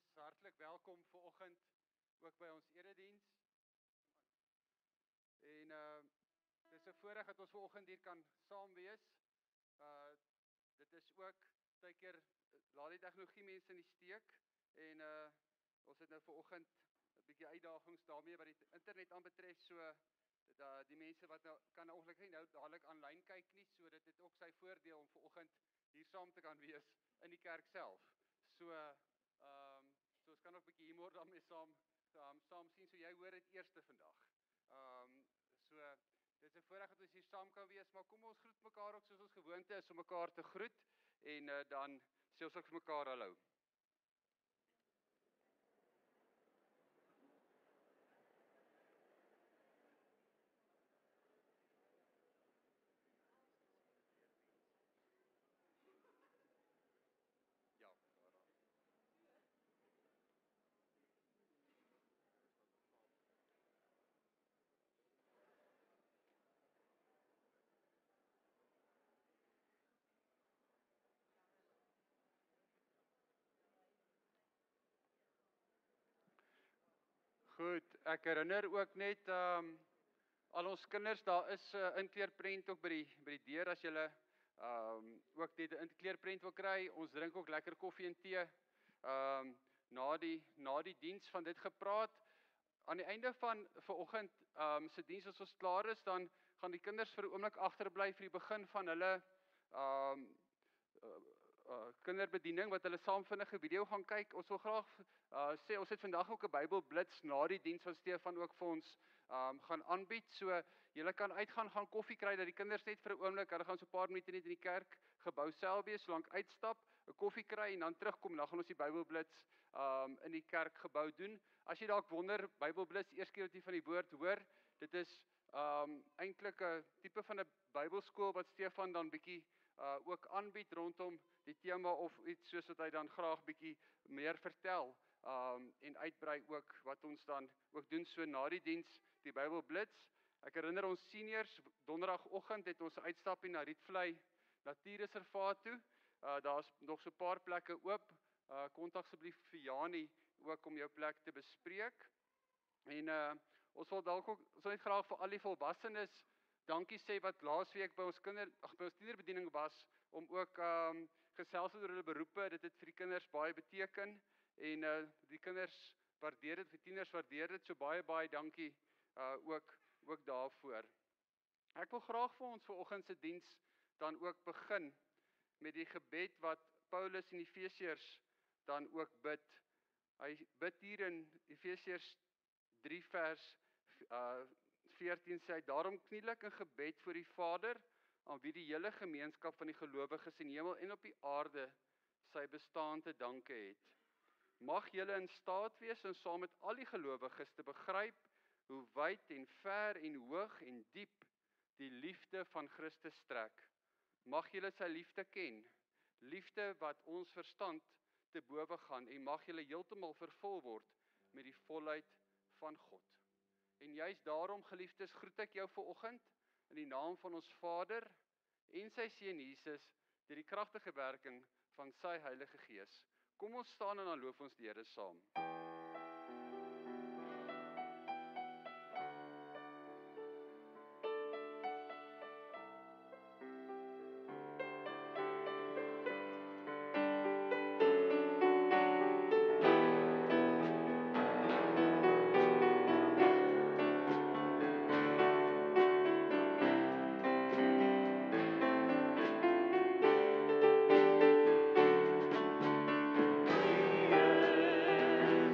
is hartlik welkom vir oggend ook by ons erediens. En dis 'n voorreg dat ons ver oggend hier kan saam wees. Dit is ook baie keer laat die tegnologie mense in die steek en ons het nou ver oggend 'n bietjie uitdagings daarmee wat die internet aanbetref, so dat die mense wat nou kan ongelukkig nie nou dadelik aanlyn kyk nie, so dit het ook sy voordeel om ver oggend hier saam te kan wees in die kerk self. So ons kan nog 'n bietjie humor daarmee saam sien, so jy hoor dit eerste vandag. So dit is 'n voorreg dat ons hier saam kan wees, maar kom ons groet mekaar ook soos ons gewoonte is om mekaar te groet en dan sê ons ook vir mekaar hallo. Goed, ek herinner ook net al ons kinders, daar is 'n inkleerprent ook by die deur as julle ook net 'n inkleerprent wil kry. Ons drink ook lekker koffie en tee. Na die diens van dit gepraat. Aan die einde van vanoggend se diens as ons klaar is, dan gaan die kinders vir 'n oomblik agterbly vir die begin van hulle kinderbediening wat hulle saam vinnige video gaan kyk. Ons wil graag sê ons het vandag ook 'n Bybelblits na die diens van Stefan ook vir ons gaan aanbied. So julle kan uitgaan, gaan koffie kry dat die kinders net vir 'n oomblik, hulle gaan so 'n paar minute net in die kerk gebou self wees, solank uitstap, 'n koffie kry en dan terugkom en dan gaan ons die Bybelblits in die kerkgebou doen. As jy dalk wonder, Bybelblits, eers keer wat jy van die woord hoor, dit is eintlik 'n tipe van 'n Bybelskool wat Stefan dan bietjie ook aanbied rondom die tema of iets soos wat hy dan graag bietjie meer vertel en uitbrei ook wat ons dan ook doen so na die diens, die Bybelblits. Ek herinner ons seniors, donderdagoggend het ons 'n uitstappie na Rietvlei Natuurreservaat toe. Daar's nog so 'n paar plekke oop. Kontak asseblief vir Janie ook om jou plek te bespreek. En ons wil dalk ook net graag vir al die volwassenes dankie sê wat laasweek by ons tienerbediening was, om ook gesels oor hulle beroepe. Dit het vir die kinders baie beteken en die kinders waardeer dit, vir tieners waardeer dit, so baie dankie ook daarvoor. Ek wil graag vir ons vanoggend se diens dan ook begin met die gebed wat Paulus in Efesiërs dan ook bid. Hy bid hier in Efesiërs 3 vers 14 sê hy: daarom kniel ek in gebed voor die Vader, aan wie die hele gemeenskap van die gelowiges in hemel en op die aarde sy bestaan te danke het. Mag julle in staat wees om saam met al die gelowiges te begryp hoe wyd en ver en hoog en diep die liefde van Christus strek. Mag julle sy liefde ken, liefde wat ons verstand te bowe gaan, en mag julle heeltemal vervul word met die volheid van God. En juist daarom, geliefdes, groet ek jou vanoggend in die naam van ons Vader en sy Seun Jesus, deur die kragtige werking van sy Heilige Gees. Kom ons staan en dan loof ons die Here saam.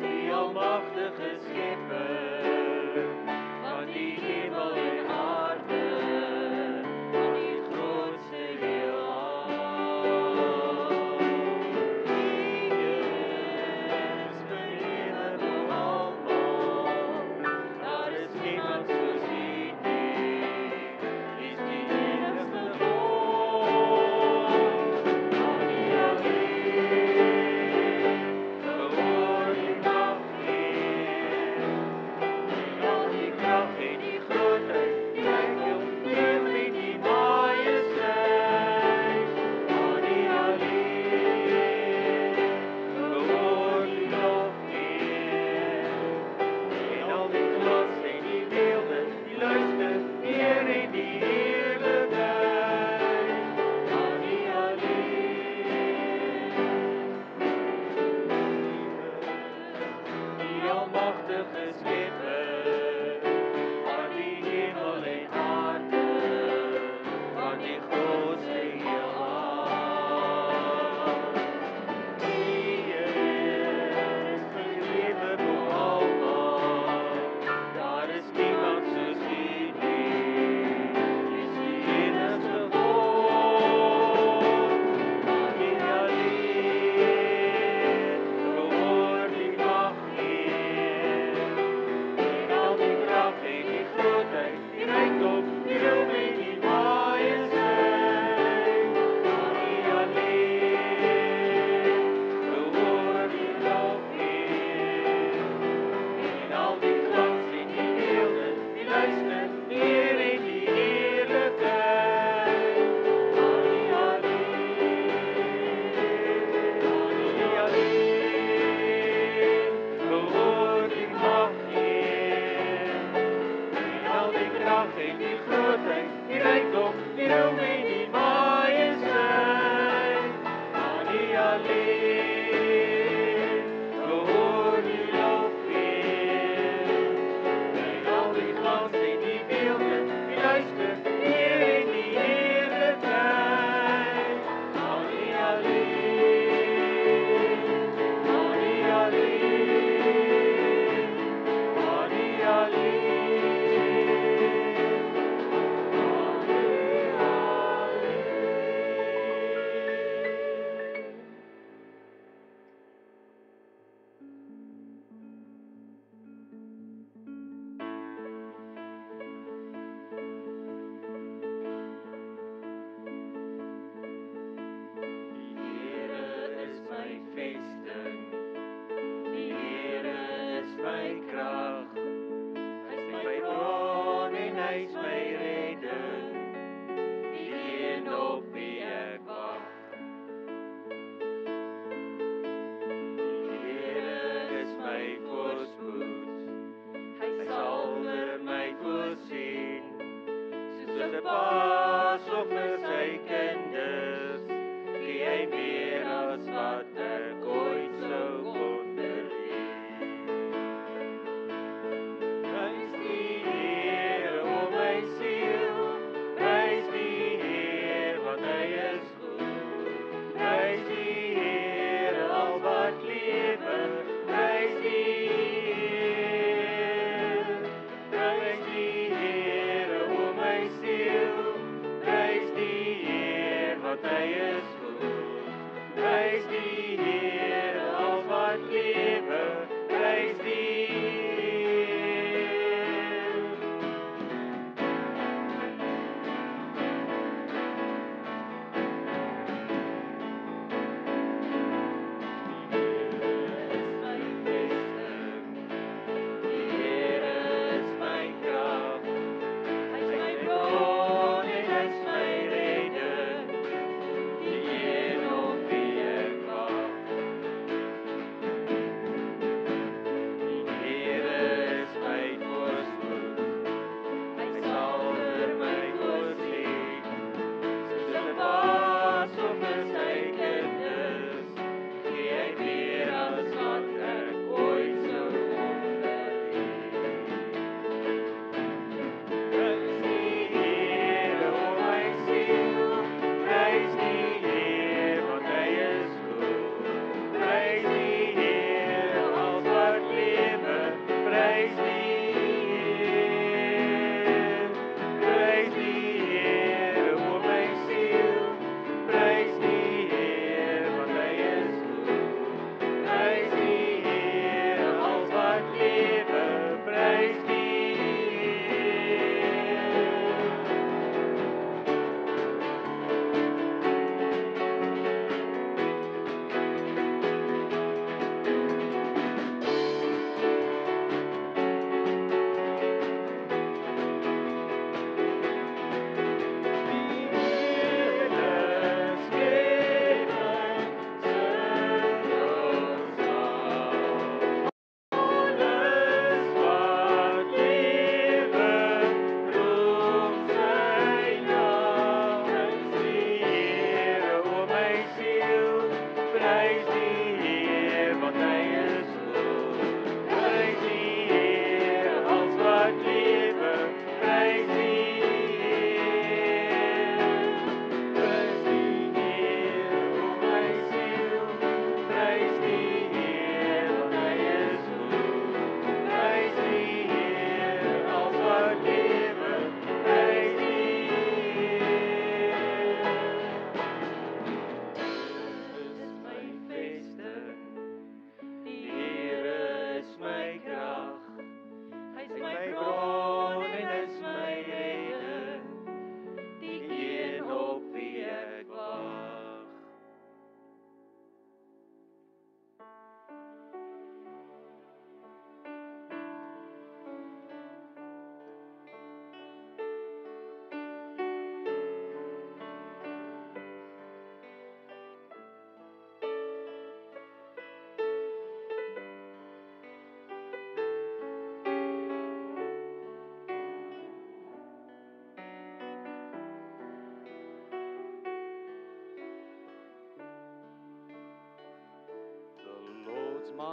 Die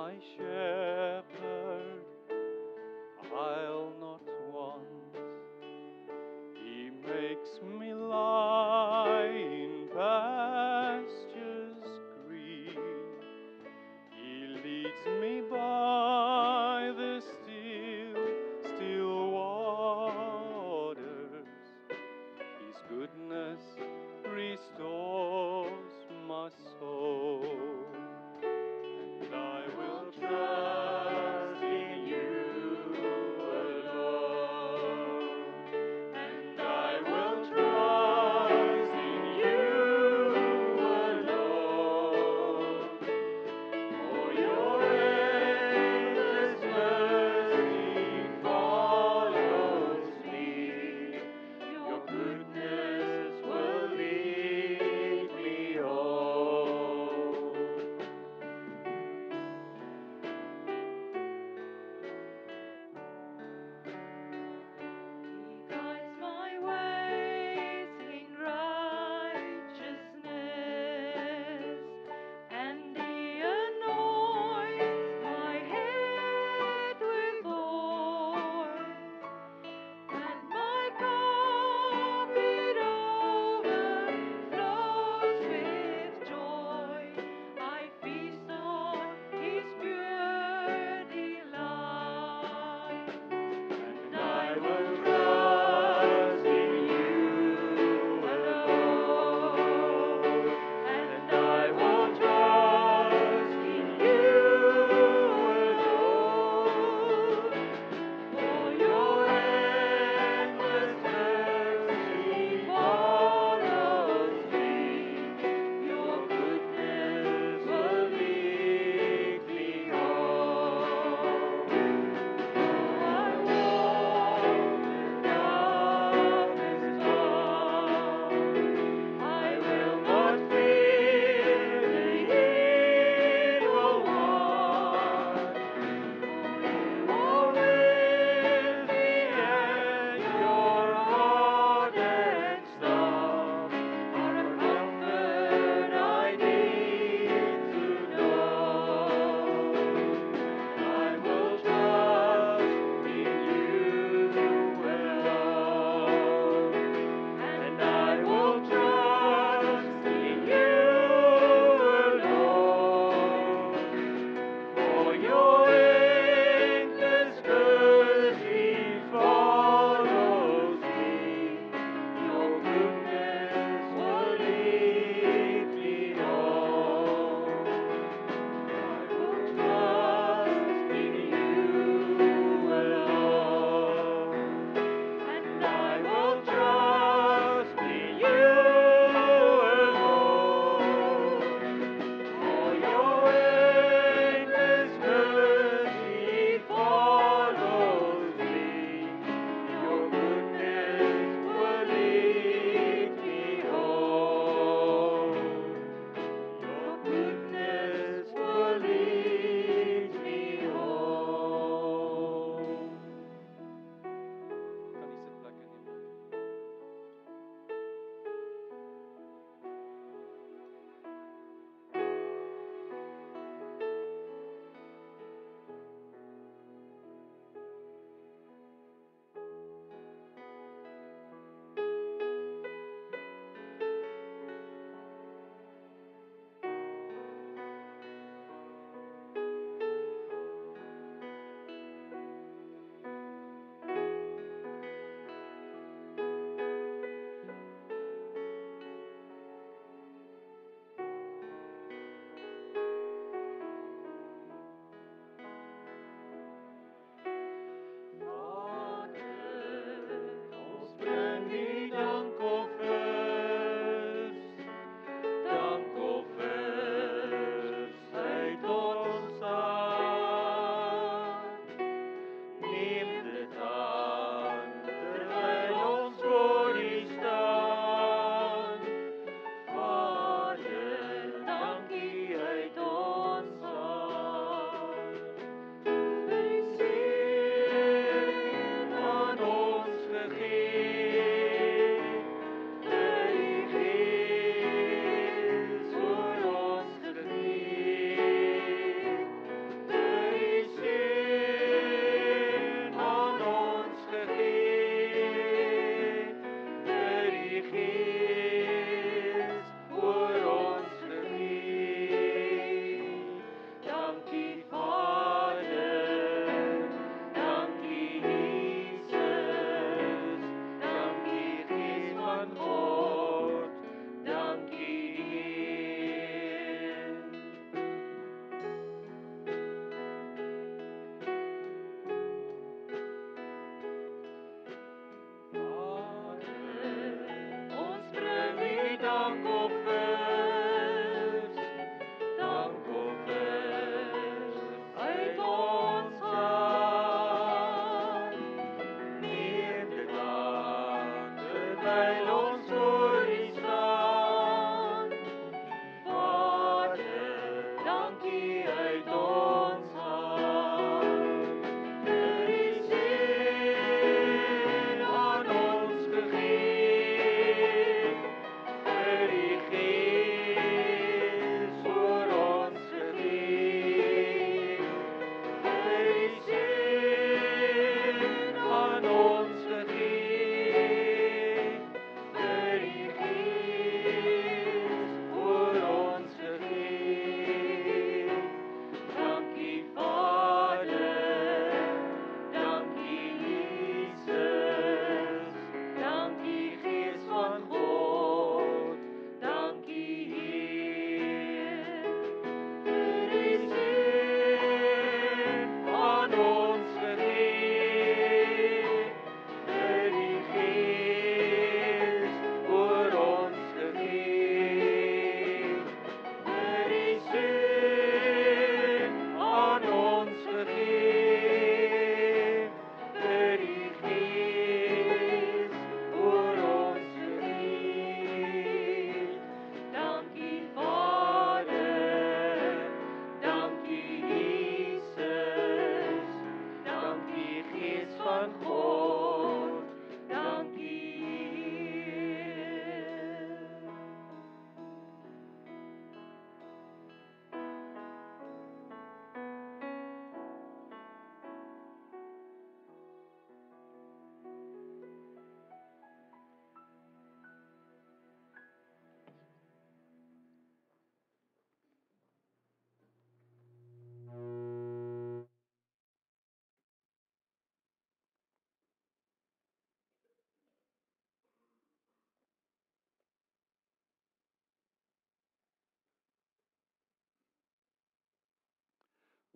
my shepherd, I'll not want. He makes me lie in pastures green. He leads me by the still waters. His goodness restores my soul, and I will trust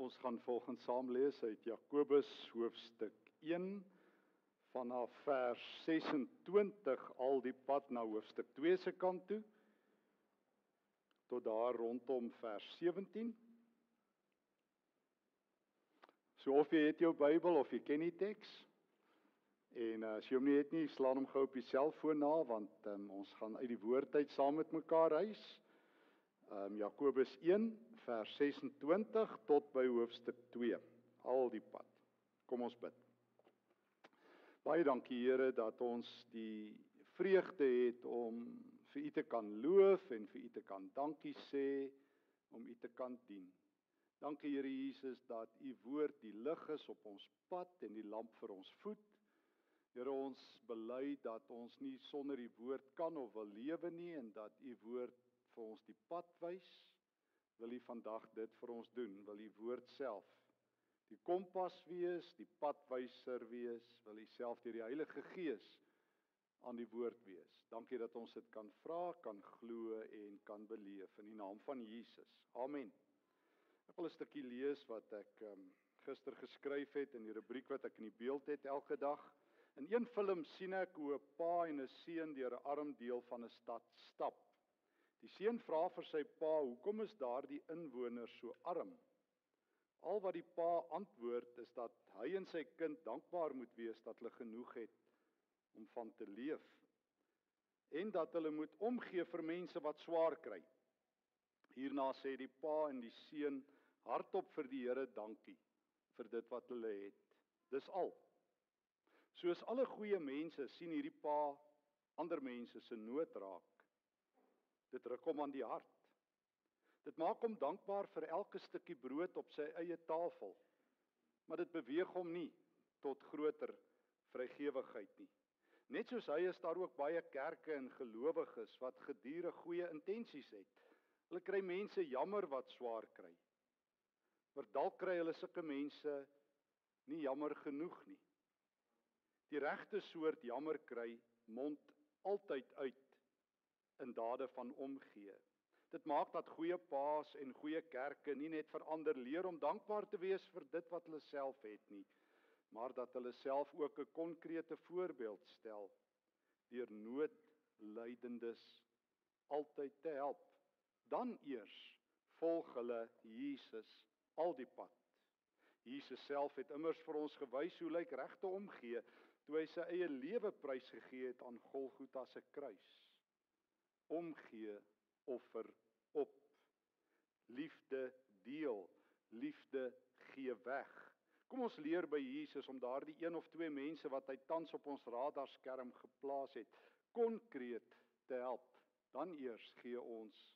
Ons gaan volgens saam lees uit Jakobus hoofstuk 1 vanaf vers 26 al die pad na hoofstuk 2 se kant toe tot daar rondom vers 17. So of jy het jou Bybel of jy ken die teks, en as jy hom nie het nie, slaan hom gou op die selfoon na, want ons gaan uit die woord uit saam met mekaar reis. Jakobus 1 vers 26 tot by hoofstuk 2, al die pad. Kom ons bid. Baie dankie Here dat ons die vreugde het om vir U te kan loof en vir U te kan dankie sê, om U te kan dien. Dankie Here Jesus dat U woord die lig is op ons pad en die lamp vir ons voet. Here, ons bely dat ons nie sonder U woord kan of wil lewe nie en dat U woord vir ons die pad wys. Wil U vandag dit vir ons doen? Wil U woord self die kompas wees, die padwyser wees? Wil U self deur die Heilige Gees aan die woord wees? Dankie dat ons dit kan vra, kan glo en kan beleef in die naam van Jesus. Amen. Ek wil 'n stukkie lees wat ek gister geskryf het in die rubriek wat ek in die beeld het elke dag. In een film sien ek hoe 'n pa en 'n seun deur 'n arm deel van 'n stad stap. Die seun vra vir sy pa, hoekom is daardie inwoners so arm? Al wat die pa antwoord is dat hy en sy kind dankbaar moet wees dat hulle genoeg het om van te leef. En dat hulle moet omgee vir mense wat swaar kry. Hierna sê die pa en die seun hardop vir die Here dankie vir dit wat hulle het. Dis al. Soos alle goeie mense sien hierdie pa ander mense se nood raak. Dit ruk hom aan die hart. Dit maak hom dankbaar vir elke stukkie brood op sy eie tafel. Maar dit beweeg hom nie tot groter vrygewigheid nie. Net soos hy is daar ook baie kerke en gelowiges wat gedurig goeie intensies het. Hulle kry mense jammer wat swaar kry. Maar dalk kry hulle sulke mense nie jammer genoeg nie. Die regte soort jammer kry mond altyd uit in dade van omgee. Dit maak dat goeie paas en goeie kerke nie net vir ander leer om dankbaar te wees vir dit wat hulle self het nie, maar dat hulle self ook 'n konkrete voorbeeld stel deur noodlydendes altyd te help. Dan eers volg hulle Jesus al die pad. Jesus self het immers vir ons gewys hoe lyk regte omgee toe hy sy eie lewe prysgegee het aan Golgotha se kruis. Omgee, offer op. Liefde deel, liefde gee weg. Kom ons leer by Jesus om daardie een of twee mense wat hy tans op ons radarskerm geplaas het, konkreet te help. Dan eers gee ons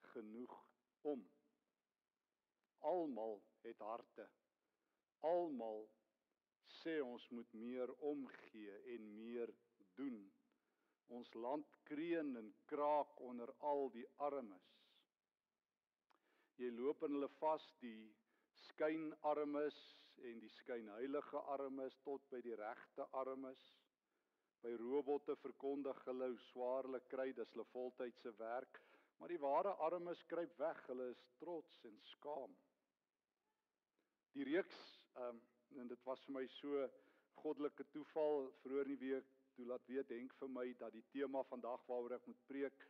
genoeg om. Almal het harte. Almal sê ons moet meer omgee en meer doen. Ons land kreun en kraak onder al die armes. Jy loop in hulle vas, die skynarmes en die skynheilige armes tot by die regte armes. By robotte verkondig hulle hoe swaar hulle kry, dis hulle voltydse werk, maar die ware armes kruip weg, hulle is trots en skaam. Die reeks, en dit was vir my so goddelike toeval, vroeër in die week, toe laat weet Henk vir my, dat die tema vandag waaroor ek moet preek,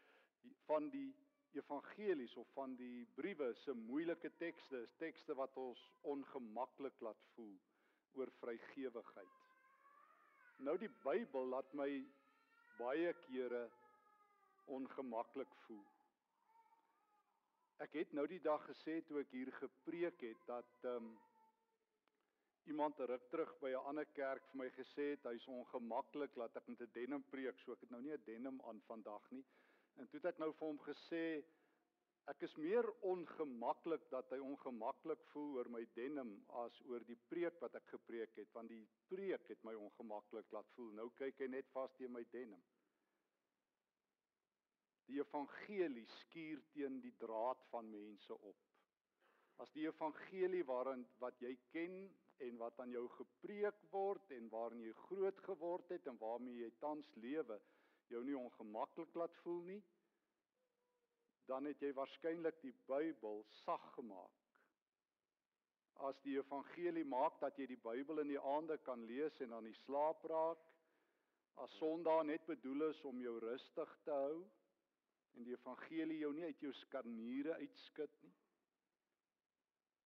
van die evangelies of van die briewe se moeilike tekste, is tekste wat ons ongemaklik laat voel oor vrygewigheid. Nou die Bybel laat my baie kere ongemaklik voel. Ek het nou die dag gesê toe ek hier gepreek het, dat iemand 'n ruk terug by 'n ander kerk vir my gesê het, hy's ongemaklik laat ek met 'n denim preek, so ek het nou nie 'n denim aan vandag nie. En toe het ek nou vir hom gesê, ek is meer ongemaklik dat hy ongemaklik voel oor my denim as oor die preek wat ek gepreek het, want die preek het my ongemaklik laat voel. Nou kyk hy net vas teen my denim. Die evangelie skuur teen die draad van mense op. As die evangelie wat jy ken en wat aan jou gepreek word en waarin jy groot geword het en waarmee jy tans lewe, jou nie ongemaklik laat voel nie, dan het jy waarskynlik die Bybel sag gemaak. as die evangelie maak dat jy die Bybel in die aande kan lees en aan die slaap raak, as Sondag net bedoel is om jou rustig te hou, en die evangelie jou nie uit jou skarniere uitskit nie.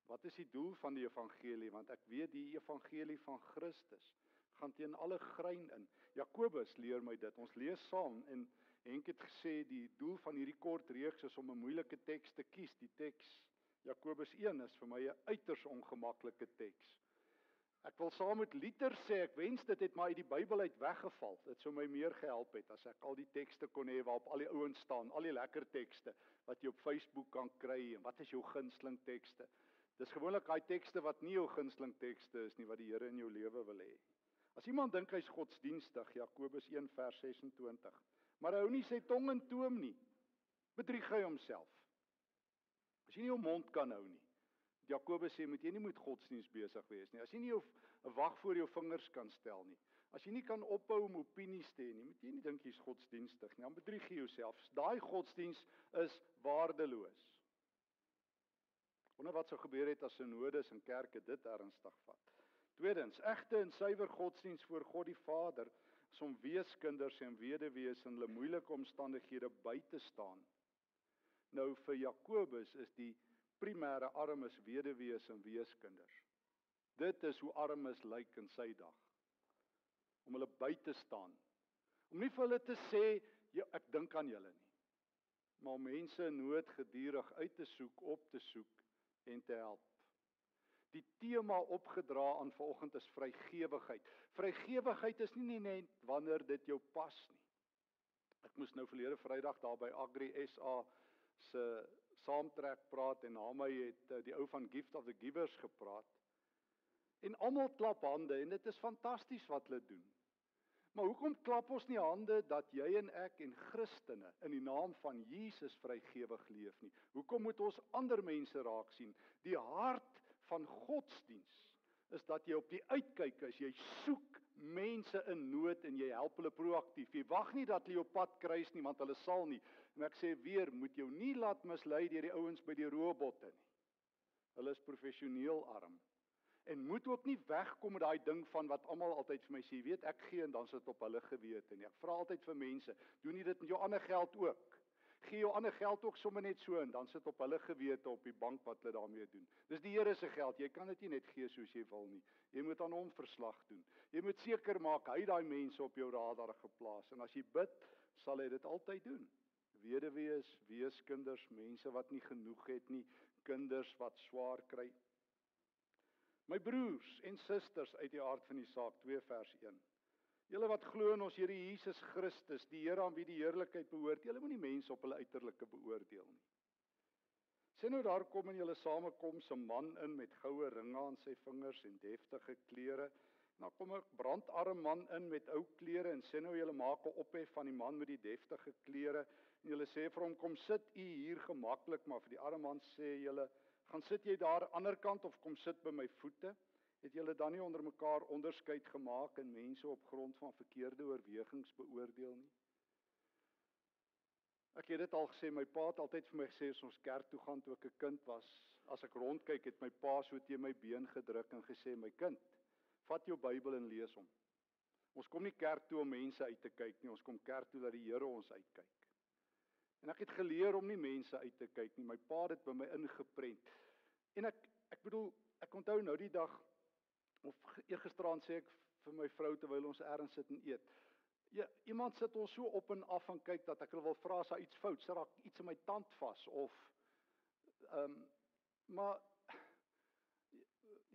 Wat is die doel van die evangelie? Want ek weet die evangelie van Christus gaan teen alle grein in. Jakobus leer my dit. Ons lees saam en Henk het gesê die doel van hierdie kort reeks is om 'n moeilike teks te kies. Die teks Jakobus 1 is vir my 'n uiters ongemaklike teks. Ek wil saam met Luther sê, ek wens dit het maar uit die Bybel uit weggeval. Dit sou my meer gehelp het as ek al die tekste kon hê waarop al die ouens staan, al die lekker tekste wat jy op Facebook kan kry en wat is jou gunsteling tekste. Dis gewoonlik daai tekste wat nie jou gunsteling tekste is nie wat die Here in jou lewe wil hê. As iemand dink hy's godsdienstig, Jakobus 1 vers 26, maar hy hou nie sy tong in toom nie, bedrieg hy homself. As jy nie jou mond kan hou nie, Jakobus sê, moet jy nie met godsdienst besig wees nie. As jy nie 'n wag voor jou vingers kan stel nie, as jy nie kan ophou om opinies te hê nie, moet jy nie dink jy's godsdienstig nie, dan bedrieg jy jouself. Daai godsdienst is waardeloos. Wonder wat sou gebeur het as synodes en kerke dit ernstig vat. Tweedens, egte en suiwer godsdienst voor God die Vader is om weeskinders en weduwees in hulle moeilike omstandighede by te staan. Nou vir Jakobus is die primêre armes weduwees en weeskinders. Dit is hoe armes lyk in sy dag. Om hulle by te staan. Om nie vir hulle te sê, ja, ek dink aan julle nie. Maar om mense in nood gedurig uit te soek, op te soek en te help. Die tema opgedra aan vanoggend is vrygewigheid. Vrygewigheid is nie net wanneer dit jou pas nie. Ek moes nou verlede Vrydag daar by Agri SA se saamtrek praat en na my het die ou van Gift of the Givers gepraat. En almal klap hande en dit is fantasties wat hulle doen. Maar hoekom klap ons nie hande dat jy en ek en Christene in die naam van Jesus vrygewig leef nie? Hoekom moet ons ander mense raak sien? Die hart van godsdiens is dat jy op die uitkyk is, jy soek mense in nood en jy help hulle proaktief. Jy wag nie dat hulle jou pad kruis nie, want hulle sal nie. En ek sê weer, moet jou nie laat mislei deur die ouens by die robotte nie. Hulle is professioneel arm. En moet ook nie wegkom met daai ding van wat almal altyd vir my sê, weet ek gee en dan sit op hulle gewete nie. Ek vra altyd vir mense, doen nie dit met jou ander geld ook? Gee jou ander geld ook sommer net so en dan sit op hulle gewete op die bank wat hulle daarmee doen. Dis die Here se geld, jy kan dit nie net gee soos jy wil nie. Jy moet aan hom verslag doen. Jy moet seker maak hy daai mense op jou radar geplaas en as jy bid, sal hy dit altyd doen. Weduwees, weeskinders, mense wat nie genoeg het nie, kinders wat swaar kry. My broers en susters uit die aard van die saak, 2 vers 1. Julle wat glo in ons Here Jesus Christus, die Here aan wie die heerlikheid behoort, julle moenie mense op hulle uiterlike beoordeel nie. Sien nou daar kom in julle samekoms 'n man in met goue ringe aan sy vingers en deftige klere. Nou kom 'n brandarm man in met ou klere en sê nou julle maak 'n ophef van die man met die deftige klere en julle sê vir hom kom sit u hier gemaklik, maar vir die arme man sê julle gaan sit jy daar aan die ander kant of kom sit by my voete? Het julle dan nie onder mekaar onderskeid gemaak en mense op grond van verkeerde oorwegings beoordeel nie? Ek het dit al gesê, my pa het altyd vir my gesê as ons kerk toe gaan toe ek 'n kind was, as ek rondkyk het my pa so teen my been gedruk en gesê, my kind, vat jou Bybel en lees hom. Ons kom nie kerk toe om mense uit te kyk nie, ons kom kerk toe dat die Here ons uitkyk. En ek het geleer om nie mense uit te kyk nie, my pa het dit by my ingeprent. En ek bedoel, ek onthou nou die dag, of eergisteraan sê ek vir my vrou terwyl ons ergens sit en eet. Ja, iemand sit ons so op en af en kyk dat ek hulle wil vra as daar iets fout, sit daar iets in my tand vas of maar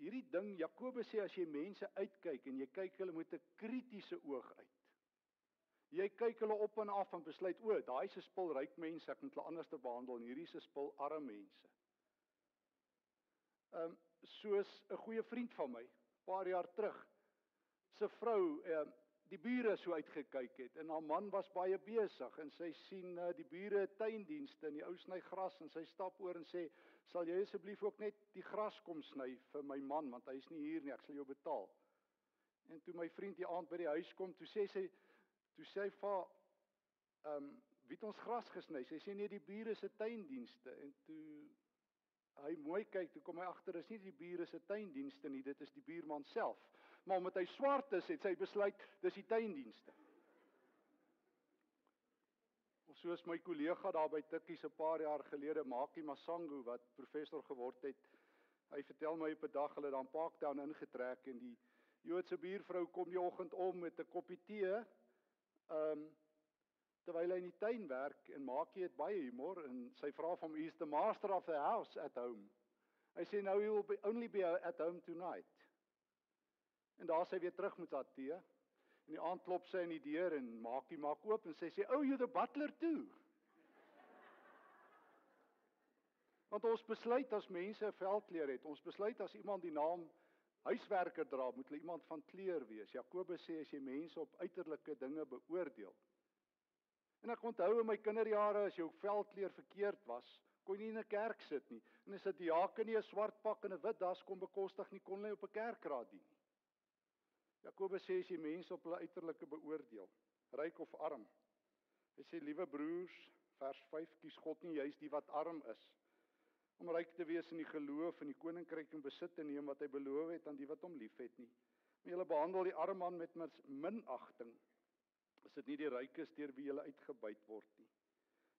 hierdie ding Jakobus sê as jy mense uitkyk en jy kyk hulle met 'n kritiese oog uit. Jy kyk hulle op en af en besluit, o, daai se spul ryk mense, ek moet hulle anders te behandel en hierdie se spul arme mense. Soos 'n goeie vriend van my, paar jaar terug, sy vrou, die bure so uitgekyk het en haar man was baie besig en sy sien die bure tuindienste en die ou sny gras en sy stap oor en sê, sal jy asseblief ook net die gras kom sny vir my man, want hy is nie hier nie, ek sal jou betaal. En toe my vriend die aand by die huis kom, toe sê hy vir wie het ons gras gesny? Sy sê nee, die bure se tuindienste en toe hy mooi kyk, toe kom hy agter, is nie die bure se tuindienste nie, dit is die buurman self. Maar omdat hy swart is, het hy besluit, dis die tuindienste. Of soos my kollega daar by Tikkies 'n paar jaar gelede, Maki Masango, wat professor geword het, hy vertel my op 'n dag, hulle het daar in Parktown ingetrek, en die Joodse buurvrou kom die oggend om met 'n koppie tee, terwyl hy in die tuin werk, en Maki het baie humor, en sy vra van hom, "He's the master of the house at home." Hy sê, "No, he will only be at home tonight." En daar sy weer terug met haar tee, en die aand klop sy in die deur, en Maki maak oop, en sy sê, "Oh, you're the butler too." Want ons besluit as mense 'n veldkleur het, ons besluit as iemand die naam huiswerker dra, moet hulle iemand van kleur wees. Jakobus sê, as jy mense op uiterlike dinge beoordeel. En ek onthou in my kinderjare, as jou velkleur verkeerd was, kon jy nie in 'n kerk sit nie. En as 'n diaken nie 'n swart pak en 'n wit das kon bekostig nie, kon hy op 'n kerkraad dien. Jakobus sê, as jy mense op hulle uiterlike beoordeel, ryk of arm. Hy sê, liewe broers, vers 5, kies God nie juis die wat arm is, om ryk te wees in die geloof en die koninkryk in besit te neem wat hy beloof het aan die wat hom liefhet nie. Maar julle behandel die arme man met minagting. Is dit nie die rykes deur wie julle uitgebuit word nie?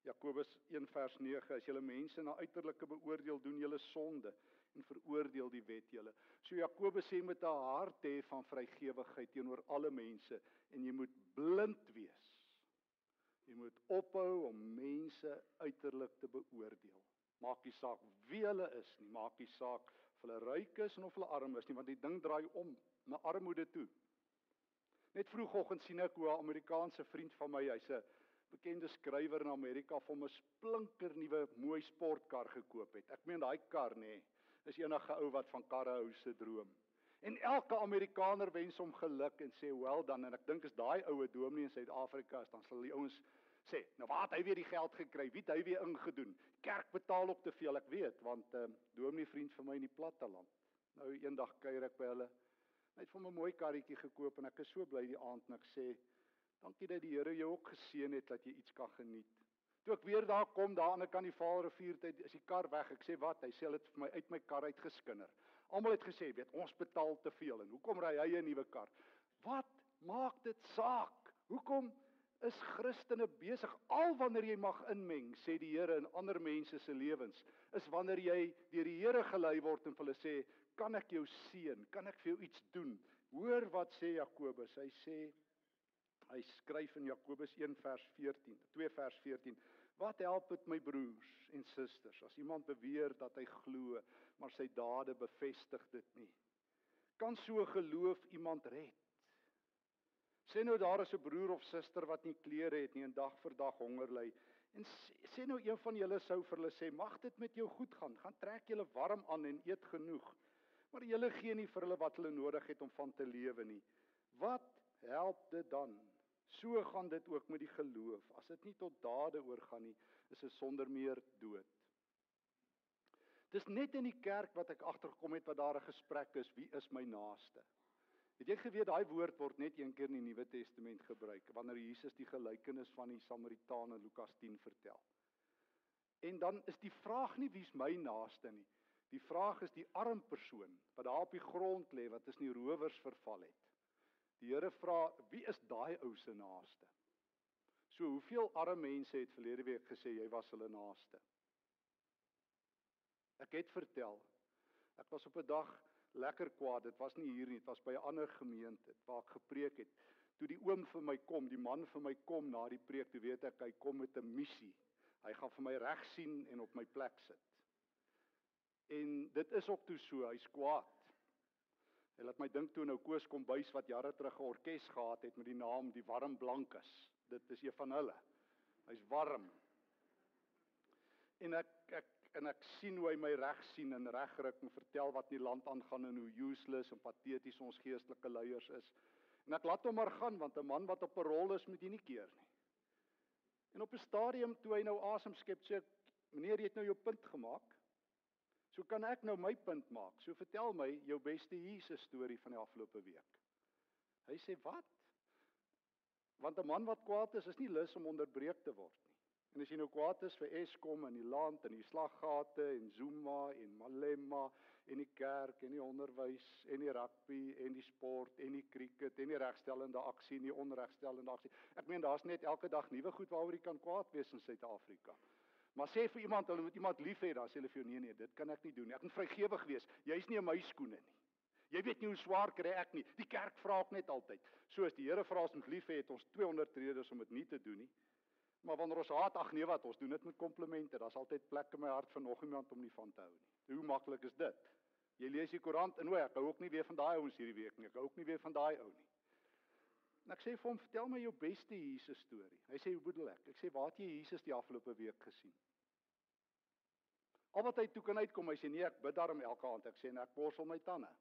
Jakobus 1 vers 9, as julle mense na uiterlike beoordeel, doen julle sonde en veroordeel die wet julle. So Jakobus sê, met 'n hart hê van vrygewigheid teenoor alle mense, en jy moet blind wees. Jy moet ophou om mense uiterlik te beoordeel. Maak nie saak wie hulle is nie, maak nie saak of hulle ryk is en of hulle arm is nie, want die ding draai om na armoede toe. Net vroegoggend sien ek hoe 'n Amerikaanse vriend van my, hy's 'n bekende skrywer in Amerika, vir hom 'n splinker nuwe mooi sportkar gekoop het. Ek meen daai kar nê, is enige ou wat van karre hou se droom. En elke Amerikaner wens hom geluk en sê well done, en ek dink as daai oue dominee in Suid-Afrika is, dan sal die ouens sê, nou waar het hy weer die geld gekry? Wie het hy weer ingedoen? Kerk betaal ook te veel, ek weet, want dominee vriend vir my in die platteland. Nou eendag kuier ek by hulle, hy het vir my 'n mooi karretjie gekoop, en ek is so bly die aand, en ek sê, dankie dat die Here jou ook geseën het, dat jy iets kan geniet. Toe ek weer daar kom, daar aan die kant die Vaalrivier, is die kar weg, ek sê wat? Hy sê, hulle het vir my uit my kar uitgeskinder. Almal het gesê, weet, ons betaal te veel, en hoekom ry hy 'n nuwe kar? Wat maak dit saak? Hoekom is Christene besig, al wanneer jy mag inmeng, sê die Here, in ander mense se lewens, is wanneer jy deur die Here gelei word en vir hulle sê, kan ek jou seën? Kan ek vir jou iets doen? Hoor wat sê Jakobus, hy skryf in Jakobus 1 vers 14, 2 vers 14, wat help dit my broers en susters, as iemand beweer dat hy glo, maar sy dade bevestig dit nie? Kan so geloof iemand red? Sê nou daar is 'n broer of suster wat nie klere het nie en dag vir dag honger ly. En sê nou een van julle sou vir hulle sê, mag dit met jou goed gaan, gaan trek julle warm aan en eet genoeg. Maar julle gee nie vir hulle wat hulle nodig het om van te lewe nie. Wat help dit dan? So gaan dit ook met die geloof. As dit nie tot dade oorgaan nie, is dit sonder meer dood. Dis net in die kerk wat ek agtergekom het wat daar 'n gesprek is, wie is my naaste? Het jy geweet, daai woord word net een keer in die Nuwe Testament gebruik, wanneer Jesus die gelykenis van die Samaritaan in Lukas 10 vertel. En dan is die vraag nie, wie is my naaste nie. Die vraag is die arm persoon, wat daar op die grond lê, wat is nie rowers verval het. Die Here vra, wie is daai ou se naaste? So, hoeveel arme mense het verlede week gesê, jy was hulle naaste? Ek het vertel, ek was op 'n dag lekker kwaad, dit was nie hier nie, dit was by 'n ander gemeente, waar ek gepreek het. Toe die oom vir my kom, die man vir my kom na die preek, toe weet ek, hy kom met 'n missie. Hy gaan vir my reg sien en op my plek sit. En dit is ook toe so, hy's kwaad. Hy laat my dink toe nou Koos Kombuis wat jare terug 'n orkes gehad het met die naam Die Warm Blankes. Dit is een van hulle. Hy's warm. En ek sien hoe hy my reg sien en regruk en vertel wat in die land aangaan en hoe useless en pateties ons geestelike leiers is. En ek laat hom maar gaan, want 'n man wat op 'n rol is, moet jy nie keer nie. En op 'n stadium toe hy nou asem skep, sê ek, meneer, jy het nou jou punt gemaak. So kan ek nou my punt maak. So vertel my jou beste Jesus storie van die afgelope week. Hy sê, wat? Want 'n man wat kwaad is nie lus om onderbreek te word nie. En as jy nou kwaad is vir Eskom en die land en die slaggate en Zuma en Malema en die kerk en die onderwys en die rugby en die sport en die cricket en die regstellende aksie en die onregstellende aksie. Ek meen daar's net elke dag nuwe goed waaroor jy kan kwaad wees in Suid-Afrika. Maar sê vir iemand, hulle moet iemand lief hê, dan sê hulle vir jou nee, dit kan ek nie doen nie. Ek moet vrygewig wees. Jy's nie in my skoene nie. Jy weet nie hoe swaar kry ek nie. Die kerk vra ek net altyd. So as die Here vra ons moet lief hê, het ons 200 redes om dit nie te doen nie. Maar wanneer ons haat, ag nee wat, ons doen dit met komplimente. Daar's altyd plek in my hart vir nog iemand om nie van te hou nie. Hoe maklik is dit? Jy lees die koerant en ek hou ook nie weer van daai ouens hierdie week nie. Ek hou ook nie weer van daai ou nie. En ek sê vir hom, vertel my jou beste Jesus storie. Hy sê, hoe bedoel ek? Ek sê, waar het jy Jesus die afgelope week gesien? Al wat hy toe kan uitkom, hy sê nee, ek bid daarom elke aand. Ek sê nee, ek borsel my tande.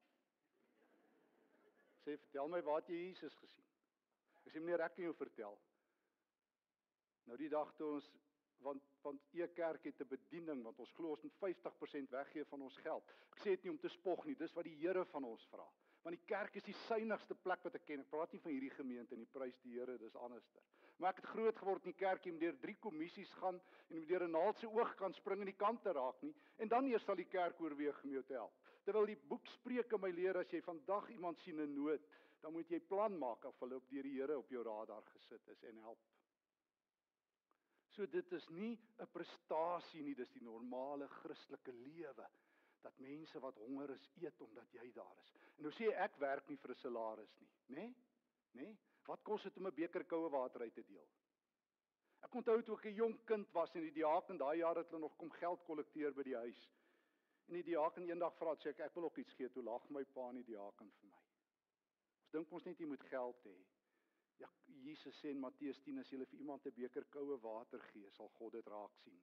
Ek sê, vertel my waar het jy Jesus gesien? Ek sê meneer, ek kan jou vertel. Nou die dag toe ons want E-kerk het 'n bediening want ons glo ons moet 50% weggee van ons geld. Ek sê dit nie om te spog nie, dis wat die Here van ons vra. Want die kerk is die suiwigste plek wat ek ken. Ek praat nie van hierdie gemeente nie, prys die Here, dis anderster. Maar ek het groot geword in die kerk, jy moet deur 3 kommissies gaan en jy moet deur 'n naald se oog kan spring en die kante raak nie. En dan eers sal die kerk oorweeg om jou te help. Terwyl die boek Spreuke my leer, as jy vandag iemand sien in nood, dan moet jy plan maak of hulle op deur die Here op jou radar gesit is en help. So dit is nie 'n prestasie nie, dis die normale Christelike lewe. Dat mense wat honger is, eet omdat jy daar is. En nou sê ek werk nie vir 'n salaris nie, né? Wat kos dit om 'n beker koue water uit te deel? Ek onthou toe ek 'n jong kind was en die diaken daai jaar het hulle nog kom geld kollekteer by die huis. En die diaken eendag vra, sê ek wil ook iets gee, toe lag my pa en die diaken vir my. Ons dink ons net jy moet geld hê. Ja, Jesus sê in Matteus 10, as jy vir iemand 'n beker koue water gee, sal God dit raak sien.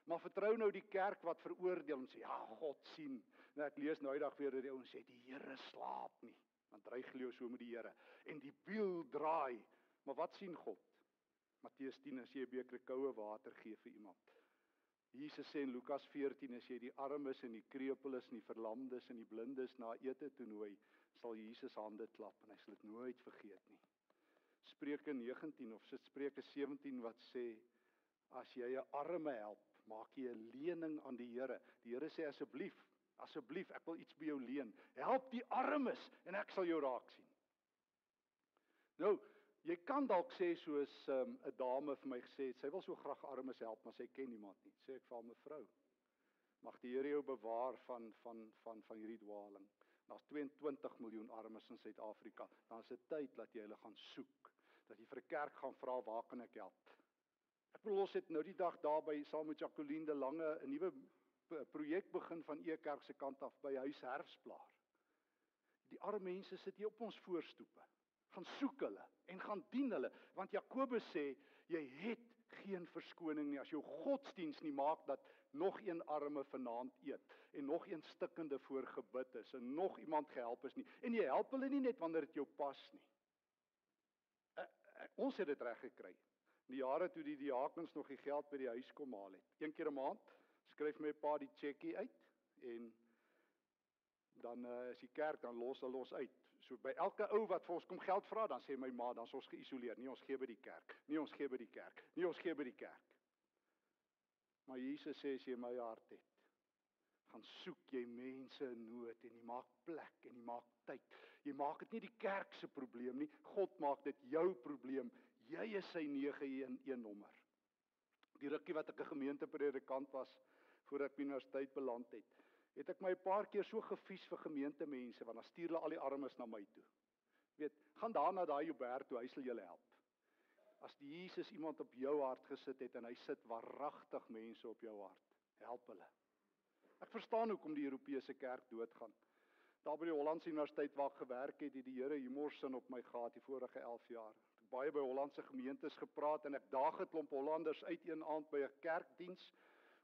Maar vertrou nou die kerk wat veroordeel en sê, ja, God sien. Nou ek lees nou die dag weer dat die ouens sê, die Here slaap nie. Dan dreig jy so met die Here. En die wiel draai. Maar wat sien God? Matteus 10, as jy 'n beker koue water gee vir iemand. Jesus sê in Lukas 14, as jy die armes en die krepeles en die verlamdes en die blindes na ete toe nooi, sal Jesus hande klap en hy sal dit nooit vergeet nie. Spreuke 19 of Spreuke 17 wat sê, as jy 'n arme help, maak jy 'n lening aan die Here. Die Here sê asseblief, ek wil iets by jou leen. Help die armes en ek sal jou raak sien. Nou, jy kan dalk sê soos 'n dame vir my gesê het, sy wil so graag armes help, maar sy ken niemand nie. Sê ek vir haar, mevrou, mag die Here jou bewaar van hierdie dwaling. Daar's 22 miljoen armes in Suid-Afrika. Dan is dit tyd dat jy hulle gaan soek. Dat jy vir 'n kerk gaan vra, waar kan ek help? Ek bedoel, ons het nou die dag daarby saam met Jacqueline de Lange 'n nuwe projek begin van E-kerk se kant af by Huis Herfsplaas. Die arme mense sit hier op ons voorstoepe. Gaan soek hulle en gaan dien hulle, want Jakobus sê jy het geen verskoning nie as jou godsdiens nie maak dat nog een arme vanaand eet en nog een stikkende voor gebid is en nog iemand gehelp is nie. En jy help hulle nie net wanneer dit jou pas nie. Ons het dit reg gekry. In die jare toe die diakens nog die geld by die huis kom haal het. 1 keer 'n maand skryf my pa die checkie uit en dan is die kerk dan los uit. So by elke ou wat vir ons kom geld vra, dan sê my ma, dan is ons geïsoleer. Nee, ons gee by die kerk. Nee, ons gee by die kerk. Nee, ons gee by die kerk. Maar Jesus sê as jy my hart het, gaan soek jy mense in nood en jy maak plek en jy maak tyd. Jy maak dit nie die kerk se probleem nie. God maak dit jou probleem. Jy is sy 911 nommer. Die rukkie wat ek 'n gemeentepredikant was voor ek by universiteit beland het ek my 'n paar keer so gevies vir gemeentemense want dan stuur hulle al die armes na my toe. Weet, gaan daar na daai Joubert toe, hy sal julle help. As die Jesus iemand op jou hart gesit het en hy sit waaragtig mense op jou hart, help hulle. Ek verstaan hoekom die Europese kerk doodgaan. Daar by die Hollandse Universiteit waar ek gewerk het, die Here humorsin op my gehad die vorige 11 jaar. Ek het baie by Hollandse gemeentes gepraat en ek daag 'n klomp Hollanders uit een aand by 'n kerkdiens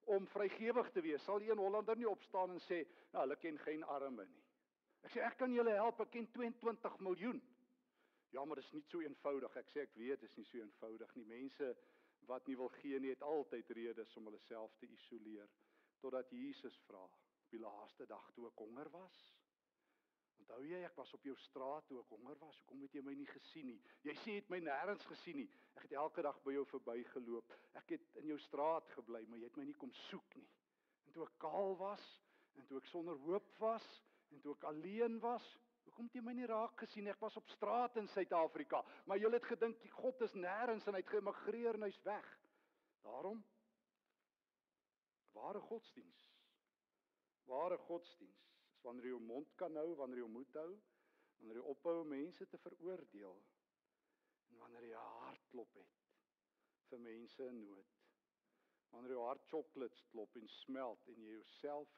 om vrygewig te wees. Sal een Hollander nie opstaan en sê, nou hulle ken geen arme nie. Ek sê ek kan julle help, ek ken 22 miljoen. Ja, maar dit is nie so eenvoudig. Ek sê ek weet dit is nie so eenvoudig nie. Mense wat nie wil gee nie het altyd redes om hulle self te isoleer totdat Jesus vra op die laaste dag toe ek honger was. Onthou jy, ek was op jou straat toe ek honger was, hoekom het jy my nie gesien nie? Jy sê jy het my nêrens gesien nie. Ek het elke dag by jou verbygeloop. Ek het in jou straat gebly, maar jy het my nie kom soek nie. En toe ek kaal was, en toe ek sonder hoop was, en toe ek alleen was, hoekom het jy my nie raak gesien? Ek was op straat in Suid-Afrika, maar jy het gedink God is nêrens en hy het geëmigreer en hy's weg. Daarom ware godsdiens is wanneer jy jou mond kan hou, wanneer jy jou moed hou, wanneer jy ophou om mense te veroordeel en wanneer jy 'n hartklop het vir mense in nood. Wanneer jou hart chocolates klop en smelt en jy jouself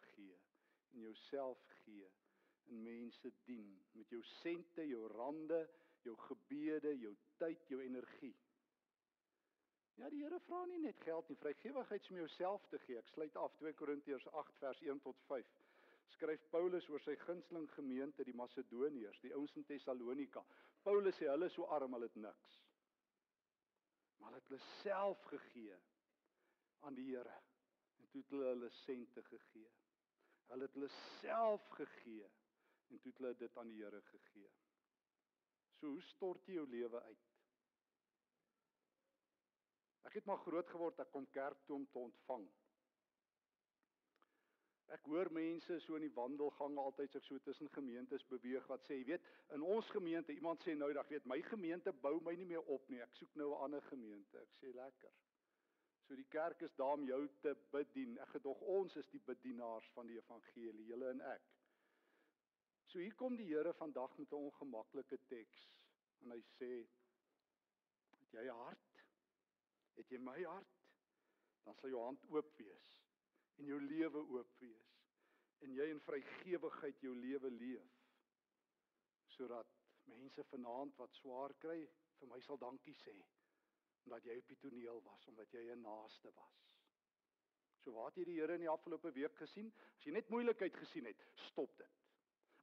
gee en mense dien met jou sente, jou rande, jou gebede, jou tyd, jou energie. Ja, die Here vra nie net geld nie, vrygewigheid is om jouself te gee. Ek sluit af 2 Korintiërs 8 vers 1 tot 5. Skryf Paulus oor sy gunsteling gemeente, die Macedoniërs, die ouens in Tessalonika. Paulus sê hulle is so arm, hulle het niks. Maar hulle het hulle self gegee aan die Here. En toe het hulle sente gegee. Hulle het hulle self gegee en toe het hulle dit aan die Here gegee. So hoe stort jy jou lewe uit? Ek het maar groot geword, ek kom kerk toe om te ontvang. Ek hoor mense so in die wandelgange altyd sig so tussen gemeentes beweeg wat sê, jy weet, in ons gemeente, iemand sê nou dag, weet, my gemeente bou my nie meer op nie, ek soek nou 'n ander gemeente. Ek sê lekker. So die kerk is daar om jou te bedien. Ek gedog ons is die bedienaars van die evangelie, julle en ek. So hier kom die Here vandag met 'n ongemaklike teks en hy sê, het jy 'n hart? Het jy my hart? Dan sal jou hand oop wees en jou lewe oop wees en jy in vrygewigheid jou lewe leef, sodat mense vanaand wat swaar kry, vir my sal dankie sê, omdat jy op die toneel was, omdat jy 'n naaste was. So waar het jy die Here in die afgelope week gesien? As jy net moeilikheid gesien het, stop dit.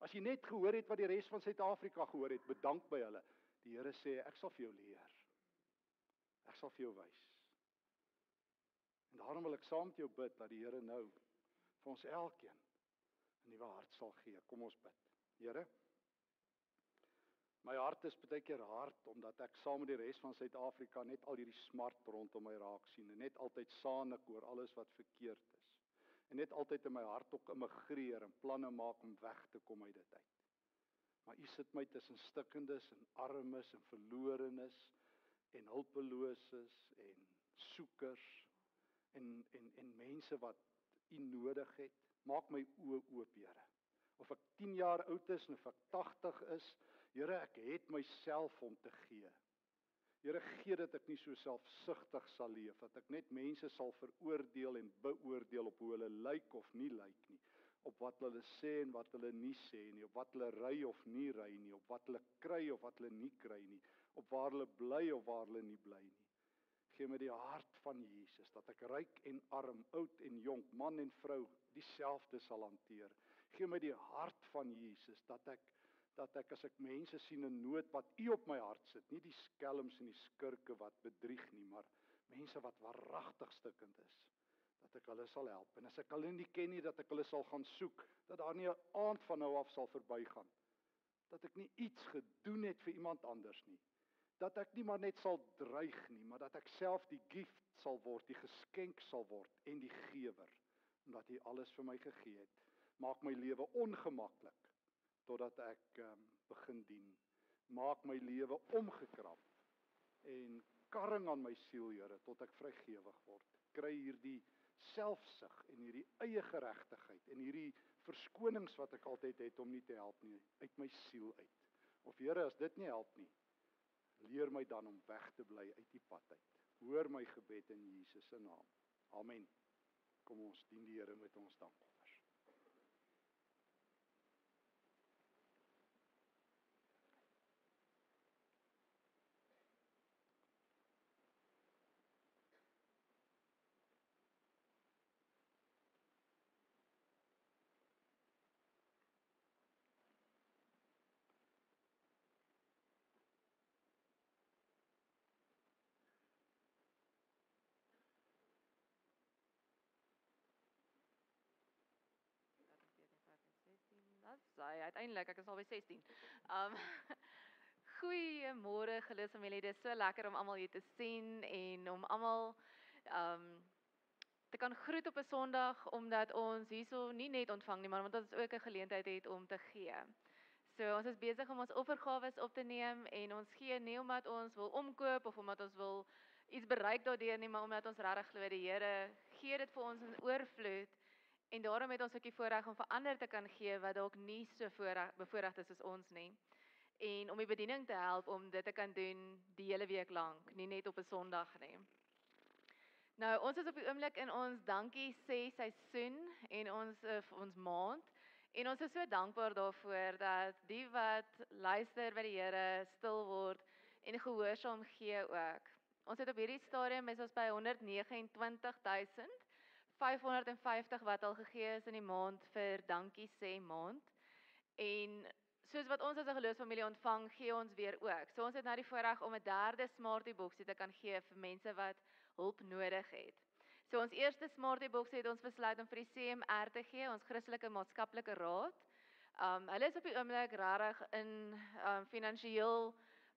As jy net gehoor het wat die res van Suid-Afrika gehoor het, bedank by hulle. Die Here sê, ek sal vir jou leer. Ek sal vir jou wys. En daarom wil ek saam met jou bid, dat die Here nou vir ons elkeen 'n nuwe hart sal gee. Kom ons bid. Here, my hart is baie keer hard, omdat ek saam met die res van Suid-Afrika net al hierdie smart rondom my raak sien, en net altyd saanik oor alles wat verkeerd is. En net altyd in my hart ook immigreer en planne maak om weg te kom uit dit uit. Maar U sit my tussen stikkendes en armes en verlorenes en hulpeloses en soekers en mense wat U nodig het. Maak my oë oop, Here. Of ek 10 jaar oud is en of ek 80 is, Here, ek het myself om te gee. Here, gee dat ek nie so selfsugtig sal leef, dat ek net mense sal veroordeel en beoordeel op hoe hulle lyk of nie lyk nie, op wat hulle sê en wat hulle nie sê nie, op wat hulle ry of nie ry nie, op wat hulle kry of wat hulle nie kry nie, op waar hulle bly of waar hulle nie bly nie. Gee my die hart van Jesus, dat ek ryk en arm, oud en jonk, man en vrou, dieselfde sal hanteer. Gee my die hart van Jesus, dat ek as ek mense sien in nood wat U op my hart sit, nie die skelms en die skurke wat bedrieg nie, maar mense wat waaragtig stikkend is, dat ek hulle sal help. En as ek hulle nie ken nie, dat ek hulle sal gaan soek, dat daar nie 'n aand van nou af sal verbygaan, dat ek nie iets gedoen het vir iemand anders nie, dat ek nie maar net sal dreig nie, maar dat ek self die gift sal word, die geskenk sal word en die gewer, omdat U alles vir my gegee het. Maak my lewe ongemaklik, totdat ek begin dien. Maak my lewe omgekrap en karring aan my siel, Here, tot ek vrygewig word. Kry hierdie selfsug en hierdie eie geregtigheid en hierdie verskonings wat ek altyd het om nie te help nie, uit my siel uit. Of Here, as dit nie help nie, leer my dan om weg te bly uit die pad uit. Hoor my gebed in Jesus se naam. Amen. Kom ons dien die Here met ons dankoffers. Wat sê uiteindelik, ek is al by 16. Goeiemôre geloofsfamilie, dit is so lekker om almal hier te sien en om almal te kan groet op 'n Sondag omdat ons hierso nie net ontvang nie, maar omdat ons ook 'n geleentheid het om te gee. So ons is besig om ons offergawes op te neem en ons gee nie omdat ons wil omkoop of omdat ons wil iets bereik daardeur nie, maar omdat ons regtig glo die Here gee dit vir ons in oorvloed en daarom het ons ook die voorreg om vir ander te kan gee wat dalk nie so bevoorreg is as ons nie. En om die bediening te help om dit te kan doen die hele week lank, nie net op 'n Sondag nie. Nou, ons is op die oomblik in ons dankie sê seisoen en ons maand en ons is so dankbaar daarvoor dat die wat luister by die Here stil word en gehoorsaam gee ook. Ons het op hierdie stadium is ons by 129.550 wat al gegee is in die maand vir dankie sê maand. En soos wat ons as 'n geloofsfamilie ontvang, gee ons weer ook. So ons het nou die voorreg om 'n derde Smartie boksie te kan gee vir mense wat hulp nodig het. So ons eerste Smartie boksie het ons besluit om vir die CMR te gee, ons Christelike Maatskaplike Raad. Hulle is op die oomblik regtig in finansiëel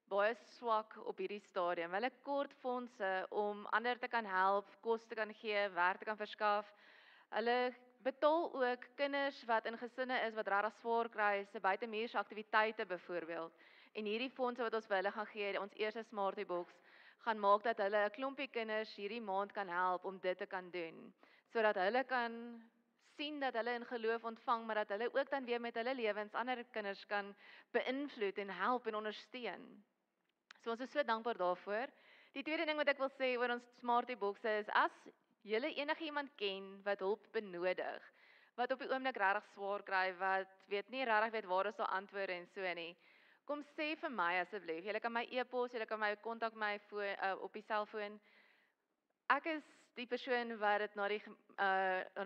baie swak op hierdie stadium. Hulle kort fondse om ander te kan help, kos te kan gee, werk te kan verskaf. Hulle betaal ook kinders wat in gesinne is wat regtig swaar kry, se buitemuurse aktiwiteite byvoorbeeld. En hierdie fondse wat ons vir hulle gaan gee, ons eerste Smartie boks, gaan maak dat hulle 'n klompie kinders hierdie maand kan help om dit te kan doen, sodat hulle kan sien dat hulle in geloof ontvang, maar dat hulle ook dan weer met hulle lewens ander kinders kan beïnvloed en help en ondersteun. So ons is so dankbaar daarvoor. Die tweede ding wat ek wil sê oor ons Smartie bokse is as julle enigiemand ken wat hulp benodig, wat op die oomblik regtig swaar kry, wat nie regtig weet waar ons sal antwoord en so nie. Kom sê vir my asseblief. Julle kan my e-pos, julle kan my kontak my op die selfoon. Ek is die persoon wat dit na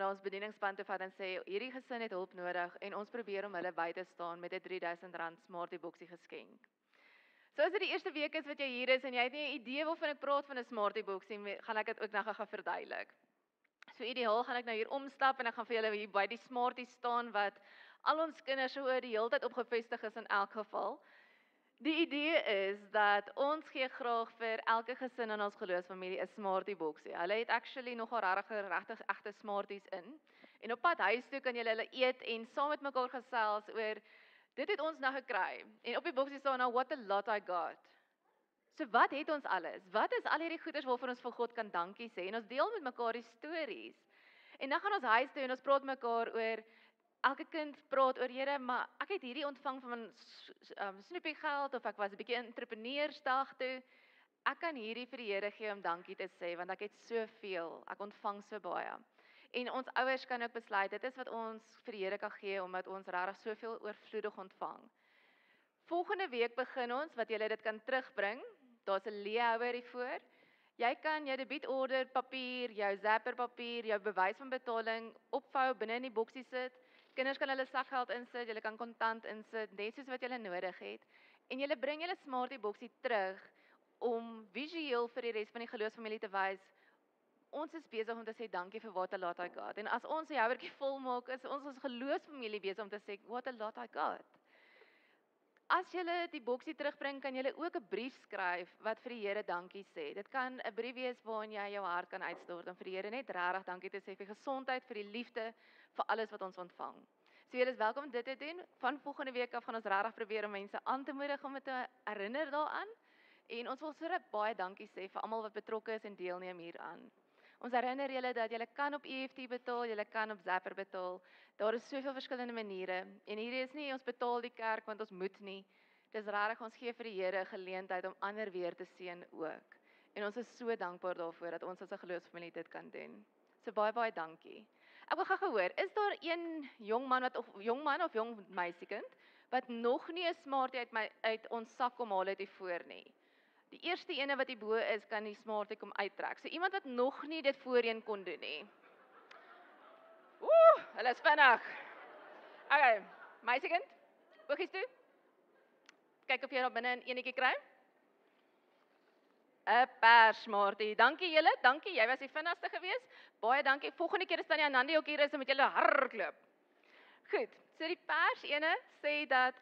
ons bedieningspan toe vat en sê hierdie gesin het hulp nodig en ons probeer om hulle by te staan met 'n R3000 Smartie boksie geskenk. So as dit die eerste week is wat jy hier is en jy het nie 'n idee waarvan ek praat van 'n Smartie boksie, gaan ek dit ook nou gaan verduidelik. So ideaal gaan ek nou hier omstap en ek gaan vir julle hier by die Smartie staan wat al ons kinders so die hele tyd op gefestig is in elk geval. Die idee is dat ons gee graag vir elke gesin in ons geloofsfamilie 'n Smartie boksie. Hulle het actually nogal regtig egte Smarties in. En op pad huis toe kan julle hulle eet en saam met mekaar gesels oor dit het ons nou gekry. En op die boksie staan nou what a lot I got. So wat het ons alles? Wat is al hierdie goeders waarvoor ons vir God kan dankie sê? En ons deel met mekaar die stories. En dan gaan ons huis toe en ons praat mekaar oor elke kind praat oor Here, maar ek het hierdie ontvang van snoepie geld of ek was 'n bietjie entrepreneursdag toe. Ek kan hierdie vir die Here gee om dankie te sê want ek het soveel, ek ontvang so baie. En ons ouers kan ook besluit dit is wat ons vir die Here kan gee omdat ons regtig soveel oorvloedig ontvang. Volgende week begin ons wat julle dit kan terugbring. Daar's 'n leehouer hiervoor. Jy kan jou debietorder papier, jou zapper papier, jou bewys van betaling opvou binne in die boksie sit. Kinders kan hulle sakgeld insit, julle kan kontant insit, net soos wat julle nodig het. En julle bring julle Smartie boksie terug om visueel vir die res van die geloofsfamilie te wys. Ons is besig om te sê dankie vir what a lot I got. En as ons die houertjie vol maak, is ons as geloofsfamilie besig om te sê what a lot I got. As julle die boksie terugbring, kan julle ook 'n brief skryf wat vir die Here dankie sê. Dit kan 'n brief wees waarin jy jou hart kan uitstort en vir die Here net regtig dankie te sê vir gesondheid, vir die liefde, vir alles wat ons ontvang. So julle is welkom om dit te doen. Van volgende week af gaan ons regtig probeer om mense aan te moedig om te herinner daaraan. En ons wil so baie dankie sê vir almal wat betrokke is en deelneem hieraan. Ons herinner julle dat julle kan op EFT betaal, julle kan op Zapper betaal. Daar is soveel verskillende maniere. En hierdie is nie ons betaal die kerk want ons moet nie. Dis regtig ons gee vir die Here 'n geleentheid om ander weer te seën ook. En ons is so dankbaar daarvoor dat ons as 'n geloofsfamilie dit kan doen. So baie dankie. Ek wil gou hoor, is daar een jong man of jong meisiekind wat nog nie 'n Smartie uit ons sak kom haal het hiervoor nie? Die eerste ene wat hierbo is, kan die Smartie kom uittrek. So iemand wat nog nie dit voorheen kon doen nie. Hulle is vinnig. Okay, meisiekind, oogies toe. Kyk of jy daar binne 'n enetjie kry. 'n Pers Smartie. Dankie julle, dankie. Jy was die vinnigste geweest. Baie dankie. Volgende keer as tannie Anandi ook hier is, dan moet julle hardloop. Goed. So die pers ene sê dat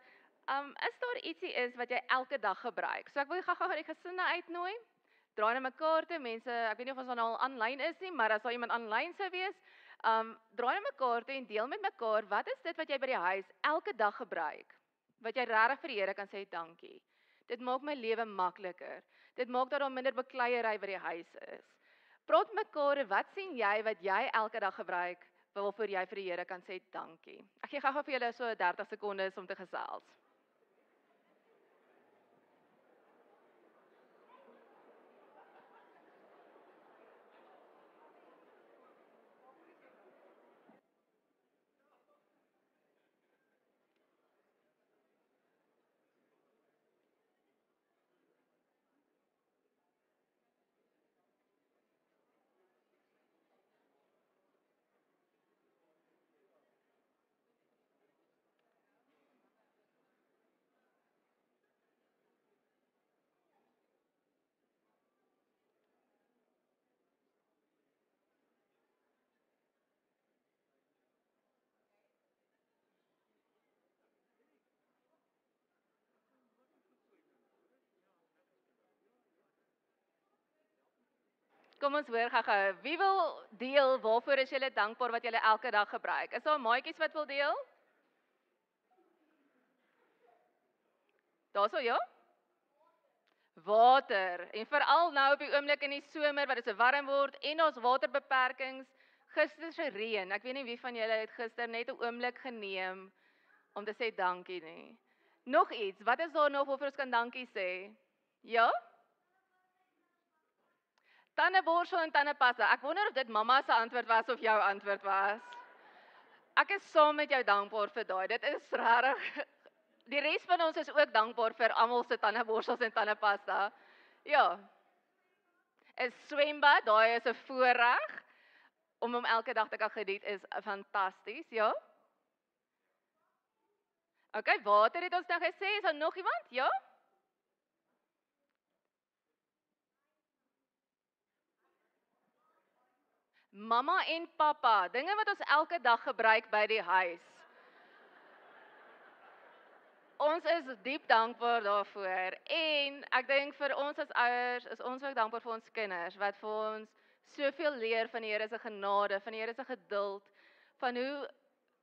as daar ietsie is wat jy elke dag gebruik. So ek wil gou-gou die gesinne uitnooi. Draai na mekaar toe, mense, ek weet nie of ons al aanlyn is nie, maar as daar iemand aanlyn sou wees, draai na mekaar toe en deel met mekaar, wat is dit wat jy by die huis elke dag gebruik? Wat jy regtig vir die Here kan sê dankie. Dit maak my lewe makliker. Dit maak dat daar minder bekleierery by die huis is. Praat met mekaar, wat sien jy wat jy elke dag gebruik, waarvoor jy vir die Here kan sê dankie. Ek gee gou vir julle so 30 sekondes om te gesels. Kom ons hoor gou-gou. Wie wil deel waarvoor is julle dankbaar wat julle elke dag gebruik? Is daar maatjies wat wil deel? Daarso ja? Water. En veral nou op die oomblik in die somer wat dit so warm word en ons waterbeperkings. Gister se reën. Ek weet nie wie van julle het gister net 'n oomblik geneem om te sê dankie nie. Nog iets. Wat is daar nog waarvoor ons kan dankie sê? Ja? Tandeborsel en tandepasta. Ek wonder of dit mamma se antwoord was of jou antwoord was. Ek is saam met jou dankbaar vir daai. Dit is regtig. Die res van ons is ook dankbaar vir almal se tandeborsels en tandepasta. Ja. 'n Swembad, daai is 'n voorreg om hom elke dag te kan geniet is fantasties, ja. Okay, water het ons nou gesê, is daar nog iemand? Ja? Mamma en pappa, dinge wat ons elke dag gebruik by die huis. Ons is diep dankbaar daarvoor en ek dink vir ons as ouers is ons ook dankbaar vir ons kinders wat vir ons soveel leer van die Here se genade, van die Here se geduld, van hoe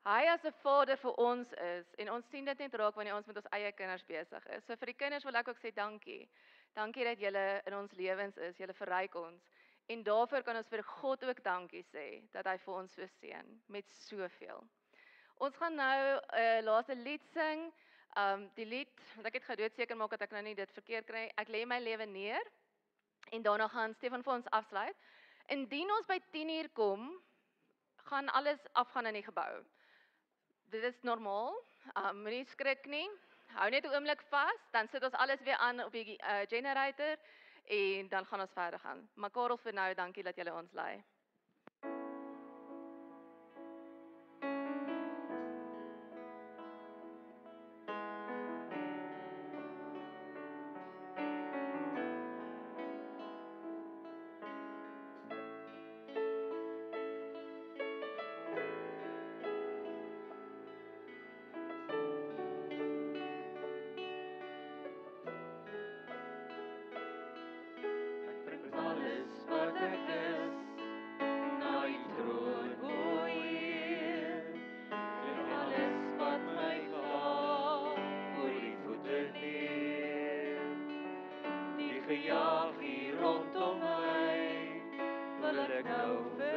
hy as 'n vader vir ons is en ons sien dit net raak wanneer ons met ons eie kinders besig is. So vir die kinders wil ek ook sê dankie. Dankie dat julle in ons lewens is, julle verryk ons. En daarvoor kan ons vir God ook dankie sê, dat hy vir ons so seën, met soveel. Ons gaan nou 'n laaste lied sing, die lied, want ek het gedoet seker maak dat ek nou nie dit verkeerd kry, ek lê my lewe neer, en daarna gaan Stefan vir ons afsluit. Indien ons by 10:00 kom, gaan alles afgaan in die gebou. Dit is normaal, moenie skrik nie, hou net 'n oomblik vas, dan sit ons alles weer aan op die generator, en dan gaan ons verder gaan. Maar Karel, vir nou, dankie dat julle ons lei. Gejaag hier rondom my, wil ek nou vir